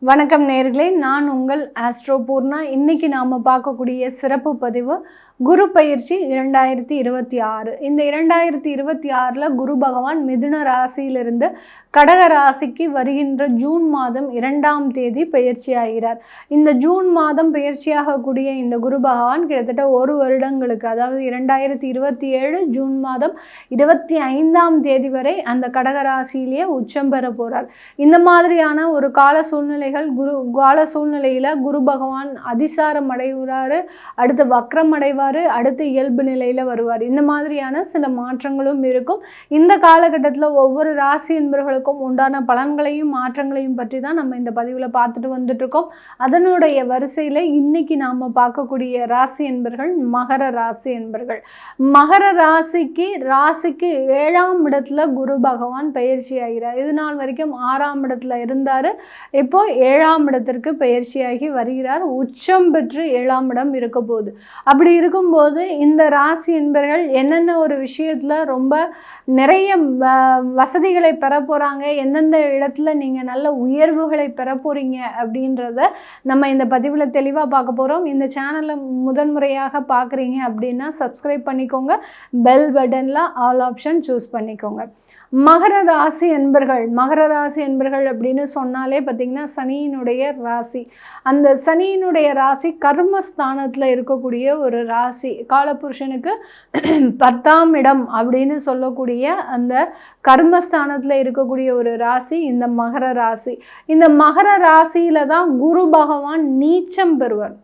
வணக்கம் நேயர்களே, நான் உங்கள் ஆஸ்ட்ரோ பூர்ணா. இன்னைக்கு நாம் பார்க்கக்கூடிய சிறப்பு பதிவு குரு பயிற்சி 2026. இந்த 2026 குரு பகவான் மிதுன ராசியிலிருந்து கடக ராசிக்கு வருகின்ற ஜூன் மாதம் 2ஆம் தேதி பயிற்சி ஆகிறார். இந்த ஜூன் மாதம் பயிற்சியாகக்கூடிய இந்த குரு பகவான் கிட்டத்தட்ட ஒரு வருடங்களுக்கு, அதாவது 2027 ஜூன் மாதம் 25ஆம் தேதி வரை அந்த கடக ராசியிலேயே உச்சம் பெற போகிறார். இந்த மாதிரியான ஒரு கால சூழ்நிலையில் குரு பகவான் அதிசாரம் அடைகிறாரு, அடுத்து வக்ரம் அடைவார், அடுத்து இயல்பு நிலையில் வருவார். இந்த மாதிரியான சில மாற்றங்களும் இருக்கும். இந்த காலகட்டத்தில் ஒவ்வொரு ராசி என்பவர்களுக்கும் உண்டான பலன்களையும் மாற்றங்களையும் பற்றி தான் நம்ம இந்த பதிவில் பார்த்துட்டு வந்துட்டு இருக்கோம். அதனுடைய வரிசையில் இன்னைக்கு நாம் பார்க்கக்கூடிய ராசி என்பர்கள் மகர ராசி என்பர்கள். மகர ராசிக்கு 7ஆம் இடத்துல குரு பகவான் பயிற்சி ஆகிறார். இது நாள் வரைக்கும் 6ஆம் இடத்துல இருந்தார். இப்போ 7ஆம் இடத்திற்கு பயிற்சியாகி வருகிறார். உச்சம் பெற்று 7ஆம் இடம் இருக்க போகுது. அப்படி இருக்கும்போது இந்த ராசி என்பர்கள் என்னென்ன ஒரு விஷயத்தில் ரொம்ப நிறைய வசதிகளை பெற போகிறாங்க, எந்தெந்த இடத்துல நீங்கள் நல்ல உயர்வுகளை பெற போகிறீங்க அப்படின்றத நம்ம இந்த பதிவில் தெளிவாக பார்க்க போகிறோம். இந்த சேனலை முதன்முறையாக பார்க்குறீங்க அப்படின்னா சப்ஸ்கிரைப் பண்ணிக்கோங்க, பெல் பட்டனில் ஆல் ஆப்ஷன் சூஸ் பண்ணிக்கோங்க. மகர ராசி என்பர்கள் அப்படின்னு சொன்னாலே பார்த்திங்கன்னா சனியினுடைய ராசி. அந்த சனியினுடைய ராசி கர்மஸ்தானத்தில் இருக்கக்கூடிய ஒரு ராசி. காலபுருஷனுக்கு 10ஆம் இடம் அப்படின்னு சொல்லக்கூடிய அந்த கர்மஸ்தானத்தில் இருக்கக்கூடிய ஒரு ராசி இந்த மகர ராசி. இந்த மகர ராசியில் தான் குரு பகவான் நீச்சம் பெறுவார்.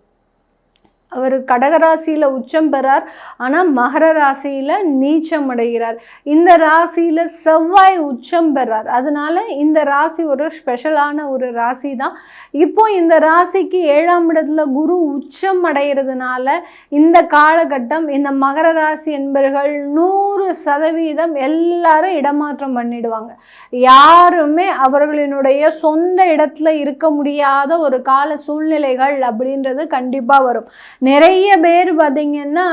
அவர் கடகராசியில் உச்சம் பெறார், ஆனால் மகர ராசியில் நீச்சம் அடைகிறார். இந்த ராசியில் செவ்வாய் உச்சம் பெறார். அதனால இந்த ராசி ஒரு ஸ்பெஷலான ஒரு ராசி தான். இப்போ இந்த ராசிக்கு 7ஆம் இடத்துல குரு உச்சம் அடைகிறதுனால இந்த காலகட்டம் இந்த மகர ராசி என்பவர்கள் 100% எல்லாரும் இடமாற்றம் பண்ணிடுவாங்க. யாருமே அவர்களினுடைய சொந்த இடத்துல இருக்க முடியாத ஒரு கால சூழ்நிலைகள் அப்படின்றது கண்டிப்பாக வரும். நிறைய பேர் பார்த்திங்கன்னா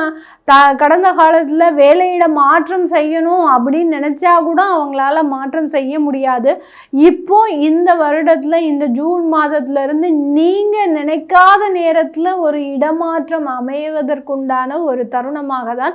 கடந்த காலத்தில் வேலையிட மாற்றம் செய்யணும் அப்படின்னு நினச்சா கூட அவங்களால மாற்றம் செய்ய முடியாது. இப்போ இந்த வருடத்தில் இந்த ஜூன் மாதத்துலேருந்து நீங்கள் நினைக்காத நேரத்தில் ஒரு இடமாற்றம் அமைவதற்குண்டான ஒரு தருணமாக தான்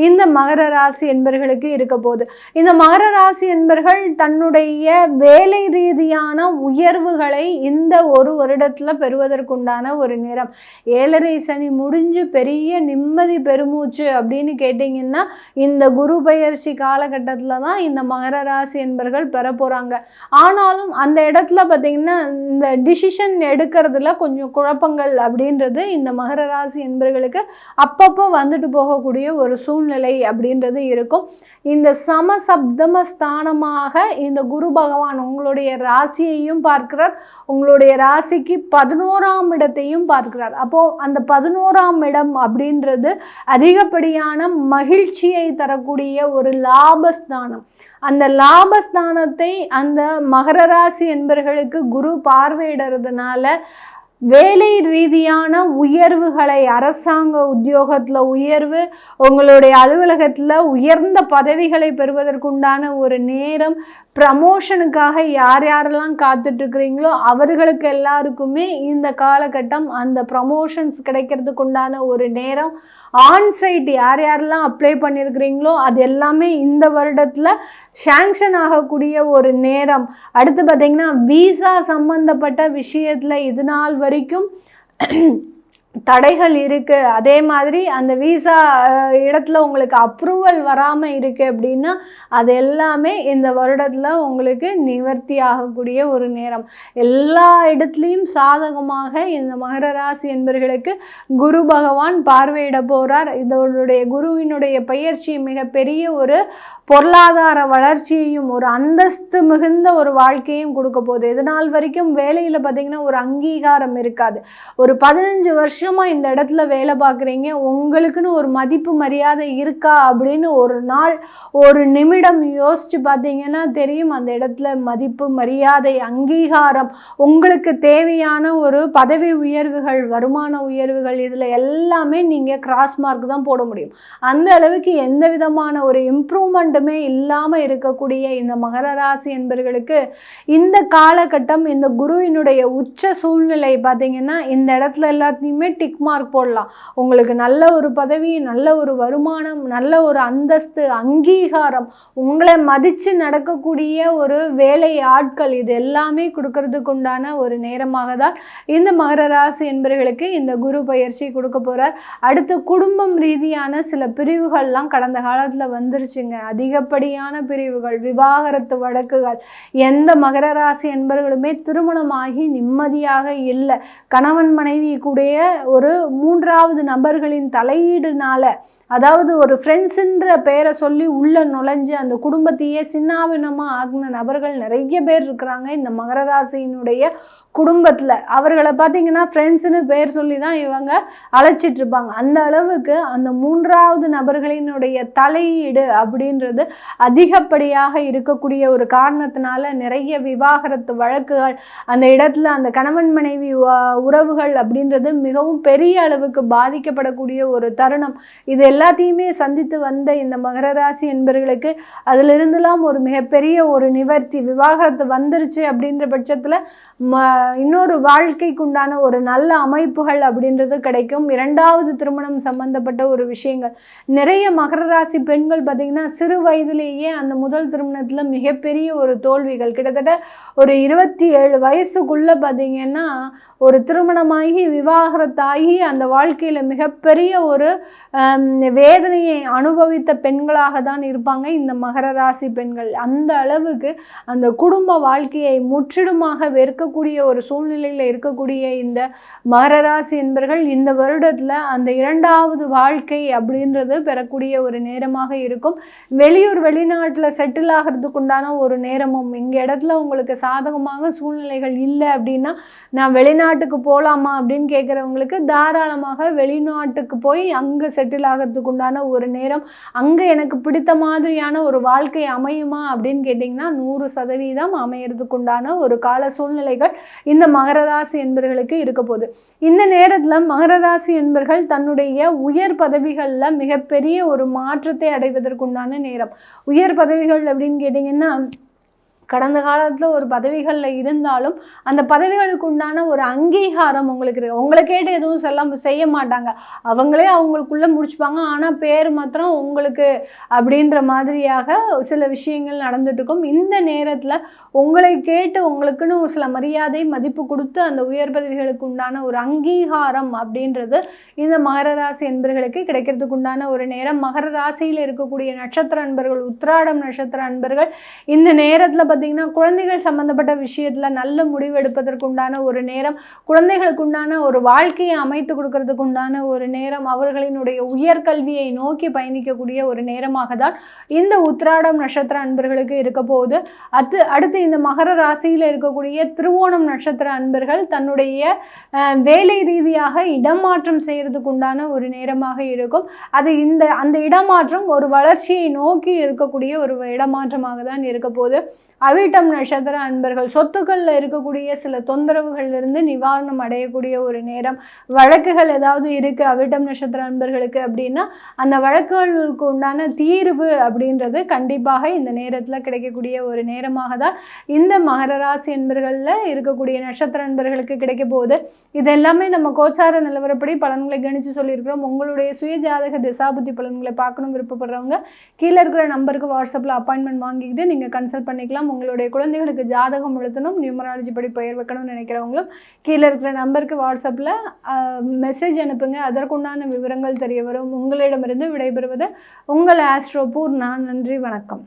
இந்த மகர ராசி என்பர்களுக்கு இருக்க போகுது. இந்த மகர ராசி என்பர்கள் தன்னுடைய வேலை ரீதியான உயர்வுகளை இந்த ஒரு வருடத்தில் பெறுவதற்குண்டான ஒரு நேரம். 7.5 சனி முடிஞ்சு பெரிய நிம்மதி பெருமூச்சு அப்படின்னு கேட்டிங்கன்னா இந்த குரு பயிற்சி காலகட்டத்தில் தான் இந்த மகர ராசி என்பர்கள் பெற போகிறாங்க. ஆனாலும் அந்த இடத்துல பார்த்திங்கன்னா இந்த டிசிஷன் எடுக்கிறதுல கொஞ்சம் குழப்பங்கள் அப்படின்றது இந்த மகர ராசி என்பர்களுக்கு அப்பப்போ வந்துட்டு போகக்கூடிய ஒரு சூழ்நிலை அப்படின்றது இருக்கும். இந்த சமசப்தம ஸ்தானமாக இந்த குரு பகவான் உங்களுடைய ராசியையும் பார்க்கிறார், உங்களுடைய ராசிக்கு 11ஆம் இடத்தையும் பார்க்கிறார். அப்போது அந்த 11ஆம் இடம் அப்படின்றது அதிகப்படியான மகிழ்ச்சியை தரக்கூடிய ஒரு லாபஸ்தானம். அந்த லாபஸ்தானத்தை அந்த மகர ராசி என்பவர்களுக்கு குரு பார்வையிடுறதுனால வேலை ரீதியான உயர்வுகளை, அரசாங்க உத்தியோகத்தில் உயர்வு, உங்களுடைய அலுவலகத்தில் உயர்ந்த பதவிகளை பெறுவதற்குண்டான ஒரு நேரம், ப்ரமோஷனுக்காக யாரெல்லாம் காத்துட்ருக்கிறீங்களோ அவர்களுக்கு எல்லாருக்குமே இந்த காலகட்டம் அந்த ப்ரமோஷன்ஸ் கிடைக்கிறதுக்குண்டான ஒரு நேரம். ஆன்சைட் யாரெல்லாம் அப்ளை பண்ணியிருக்கிறீங்களோ அது எல்லாமே இந்த வருடத்தில் சேங்ஷன் ஆகக்கூடிய ஒரு நேரம். அடுத்து பார்த்திங்கன்னா விசா சம்பந்தப்பட்ட விஷயத்தில் இது நாள் வரைக்கும் தடைகள் இருக்குது, அதே மாதிரி அந்த விசா இடத்துல உங்களுக்கு அப்ரூவல் வராமல் இருக்குது அப்படின்னா அது எல்லாமே இந்த வருடத்தில் உங்களுக்கு நிவர்த்தி ஆகக்கூடிய ஒரு நேரம். எல்லா இடத்துலையும் சாதகமாக இந்த மகர ராசி என்பவர்களுக்கு குரு பகவான் பார்வையிட போகிறார். இதனுடைய குருவினுடைய பயிற்சி மிகப்பெரிய ஒரு பொருளாதார வளர்ச்சியையும் ஒரு அந்தஸ்து மிகுந்த ஒரு வாழ்க்கையும் கொடுக்க போகுது. இதனால் வரைக்கும் வேலையில் பார்த்திங்கன்னா ஒரு அங்கீகாரம் இருக்காது. ஒரு 15 வருஷம் வருஷமாக இந்த இடத்துல வேலை பார்க்குறீங்க, உங்களுக்குன்னு ஒரு மதிப்பு மரியாதை இருக்கா அப்படின்னு ஒரு நாள் ஒரு நிமிடம் யோசித்து பார்த்தீங்கன்னா தெரியும். அந்த இடத்துல மதிப்பு மரியாதை அங்கீகாரம் உங்களுக்கு தேவையான ஒரு பதவி உயர்வுகள் வருமான உயர்வுகள் இதில் எல்லாமே நீங்கள் கிராஸ் மார்க் தான் போட முடியும். அந்த அளவுக்கு எந்த விதமான ஒரு இம்ப்ரூவ்மெண்ட்டுமே இல்லாமல் இருக்கக்கூடிய இந்த மகர ராசி என்பவர்களுக்கு இந்த காலகட்டம் இந்த குருவினுடைய உச்ச சூழ்நிலை பார்த்தீங்கன்னா இந்த இடத்துல எல்லாத்தையுமே டிக் மார்க் போடலாம். உங்களுக்கு நல்ல ஒரு பதவி, நல்ல ஒரு வருமானம், நல்ல ஒரு அந்தஸ்து, அங்கீகாரம், உங்களை மதித்து நடக்கக்கூடிய ஒரு வேலை ஆட்கள், இது எல்லாமே கொடுக்கறதுக்கு உண்டான ஒரு நேரமாக தான் இந்த மகர ராசி என்பவர்களுக்கு இந்த குரு பயிற்சி கொடுக்க போகிறார். அடுத்து குடும்பம் ரீதியான சில பிரிவுகள்லாம் கடந்த காலத்தில் வந்துருச்சுங்க. அதிகப்படியான பிரிவுகள், விவாகரத்து வழக்குகள். எந்த மகர ராசி என்பவர்களுமே திருமணமாகி நிம்மதியாக இல்லை. கணவன் மனைவி கூடிய ஒரு மூன்றாவது நபர்களின் தலையீடுனால, அதாவது ஒரு ஃப்ரெண்ட்ஸுன்ற பேரை சொல்லி உள்ளே நுழைஞ்சு அந்த குடும்பத்தையே சின்னாபின்னமாக ஆகின நபர்கள் நிறைய பேர் இருக்கிறாங்க இந்த மகர ராசியினுடைய குடும்பத்தில். அவர்களை பார்த்திங்கன்னா ஃப்ரெண்ட்ஸுன்னு பேர் சொல்லி தான் இவங்க அழைச்சிட்டு இருப்பாங்க. அந்த அளவுக்கு அந்த மூன்றாவது நபர்களினுடைய தலையீடு அப்படின்றது அதிகப்படியாக இருக்கக்கூடிய ஒரு காரணத்தினால நிறைய விவாகரத்து வழக்குகள், அந்த இடத்துல அந்த கணவன் மனைவி உறவுகள் அப்படின்றது மிகவும் பெரிய அளவுக்கு பாதிக்கப்படக்கூடிய ஒரு தருணம். இது எல்லாத்தையுமே சந்தித்து வந்த இந்த மகர ராசி என்பவர்களுக்கு அதிலிருந்துலாம் ஒரு மிகப்பெரிய ஒரு நிவர்த்தி, விவாகரத்து வந்துருச்சு அப்படின்ற பட்சத்தில் இன்னொரு வாழ்க்கைக்குண்டான ஒரு நல்ல அமைப்புகள் அப்படின்றது கிடைக்கும். இரண்டாவது திருமணம் சம்பந்தப்பட்ட ஒரு விஷயங்கள் நிறைய மகர ராசி பெண்கள் பார்த்திங்கன்னா சிறு வயதிலேயே அந்த முதல் திருமணத்தில் மிகப்பெரிய ஒரு தோல்விகள், கிட்டத்தட்ட ஒரு 27 வயசுக்குள்ளே பார்த்திங்கன்னா ஒரு திருமணமாகி விவாகரத்தாகி அந்த வாழ்க்கையில் மிகப்பெரிய ஒரு வேதனையை அனுபவித்த பெண்களாக தான் இருப்பாங்க இந்த மகர ராசி பெண்கள். அந்த அளவுக்கு அந்த குடும்ப வாழ்க்கையை முற்றிலுமாக வெறுக்கக்கூடிய ஒரு சூழ்நிலையில் இருக்கக்கூடிய இந்த மகர ராசி என்பவர்கள் இந்த வருடத்தில் அந்த இரண்டாவது வாழ்க்கை அப்படின்றது பெறக்கூடிய ஒரு நேரமாக இருக்கும். வெளியூர் வெளிநாட்டில் செட்டில் ஆகிறதுக்கு உண்டான ஒரு நேரமும், இங்கே இடத்துல உங்களுக்கு சாதகமாக சூழ்நிலைகள் இல்லை அப்படின்னா நான் வெளிநாட்டுக்கு போகலாமா அப்படின்னு கேட்குறவங்களுக்கு தாராளமாக வெளிநாட்டுக்கு போய் அங்கே செட்டில் ஆகிறதுக்கு உண்டான ஒரு நேரம், அங்கே எனக்கு பிடித்த மாதிரியான ஒரு வாழ்க்கை அமையுமா அப்படின்னு கேட்டிங்கன்னா 100% அமையறதுக்கு உண்டான ஒரு கால சூழ்நிலைகள் இந்த மகர ராசி என்பவர்களுக்கு இருக்க போகுது. இந்த நேரத்தில் மகர ராசி என்பவர்கள் தன்னுடைய உயர் பதவிகளில் மிகப்பெரிய ஒரு மாற்றத்தை அடைவதற்குண்டான நேரம். உயர் பதவிகள் அப்படின்னு கேட்டிங்கன்னா கடந்த காலத்தில் ஒரு பதவிகளில் இருந்தாலும் அந்த பதவிகளுக்கு உண்டான ஒரு அங்கீகாரம் உங்களுக்கு இருக்குது. உங்களை கேட்டு எதுவும் செய்ய மாட்டாங்க, அவங்களே அவங்களுக்குள்ளே முடிச்சுப்பாங்க. ஆனால் பேர் மாத்திரம் உங்களுக்கு அப்படின்ற மாதிரியாக சில விஷயங்கள் நடந்துட்டுருக்கும். இந்த நேரத்தில் உங்களை கேட்டு உங்களுக்குன்னு ஒரு சில மரியாதை மதிப்பு கொடுத்து அந்த உயர் பதவிகளுக்கு உண்டான ஒரு அங்கீகாரம் அப்படின்றது இந்த மகர ராசி என்பர்களுக்கு கிடைக்கிறதுக்கு உண்டான ஒரு நேரம். மகர ராசியில் இருக்கக்கூடிய நட்சத்திர அன்பர்கள், உத்திராடம் நட்சத்திர அன்பர்கள் இந்த நேரத்தில் பார்த்தீங்கன்னா குழந்தைகள் சம்பந்தப்பட்ட விஷயத்தில் நல்ல முடிவு எடுப்பதற்கு உண்டான ஒரு நேரம், குழந்தைகளுக்கு உண்டான ஒரு வாழ்க்கையை அமைத்து கொடுக்கறதுக்கு உண்டான ஒரு நேரம், அவர்களினுடைய உயர்கல்வியை நோக்கி பயணிக்கக்கூடிய ஒரு நேரமாக தான் இந்த உத்திராடம் நட்சத்திர அன்பர்களுக்கு இருக்க போகுது. அடுத்து இந்த மகர ராசியில் இருக்கக்கூடிய திருவோணம் நட்சத்திர அன்பர்கள் தன்னுடைய வேலை ரீதியாக இடமாற்றம் செய்யறதுக்கு உண்டான ஒரு நேரமாக இருக்கும். அது அந்த இடமாற்றம் ஒரு வளர்ச்சியை நோக்கி இருக்கக்கூடிய ஒரு இடமாற்றமாக தான் இருக்க போகுது. அவிட்டம் நட்சத்திர அன்பர்கள் சொத்துக்களில் இருக்கக்கூடிய சில தொந்தரவுகளிலிருந்து நிவாரணம் அடையக்கூடிய ஒரு நேரம். வழக்குகள் ஏதாவது இருக்குது அவிட்டம் நட்சத்திர அன்பர்களுக்கு அப்படின்னா அந்த வழக்குகளுக்கு உண்டான தீர்வு அப்படின்றது கண்டிப்பாக இந்த நேரத்தில் கிடைக்கக்கூடிய ஒரு நேரமாக தான் இந்த மகர ராசி அன்பர்களில் இருக்கக்கூடிய நட்சத்திர அன்பர்களுக்கு கிடைக்க போகுது. இது எல்லாமே நம்ம கோச்சார நிலவரப்படி பலன்களை கணித்து சொல்லியிருக்கிறோம். உங்களுடைய சுய ஜாதக திசாபுத்தி பலன்களை பார்க்கணும் விருப்பப்படுறவங்க கீழே இருக்கிற நம்பருக்கு வாட்ஸ்அப்பில் அப்பாயின்மெண்ட் வாங்கிக்கிட்டு நீங்கள் கன்சல்ட் பண்ணிக்கலாம். உங்களுடைய குழந்தைகளுக்கு ஜாதகம் எழுதணும், நியூமராலஜி படி பெயர் வைக்கணும்னு நினைக்கிறவங்களும் கீழே இருக்கிற நம்பருக்கு வாட்ஸ்அப்பில் மெசேஜ் அனுப்புங்க. அதற்குண்டான விவரங்கள் தெரிய வரும். உங்களிடமிருந்து விடைபெறுவது உங்கள் ஆஸ்ட்ரோ பூர்ணா. நன்றி, வணக்கம்.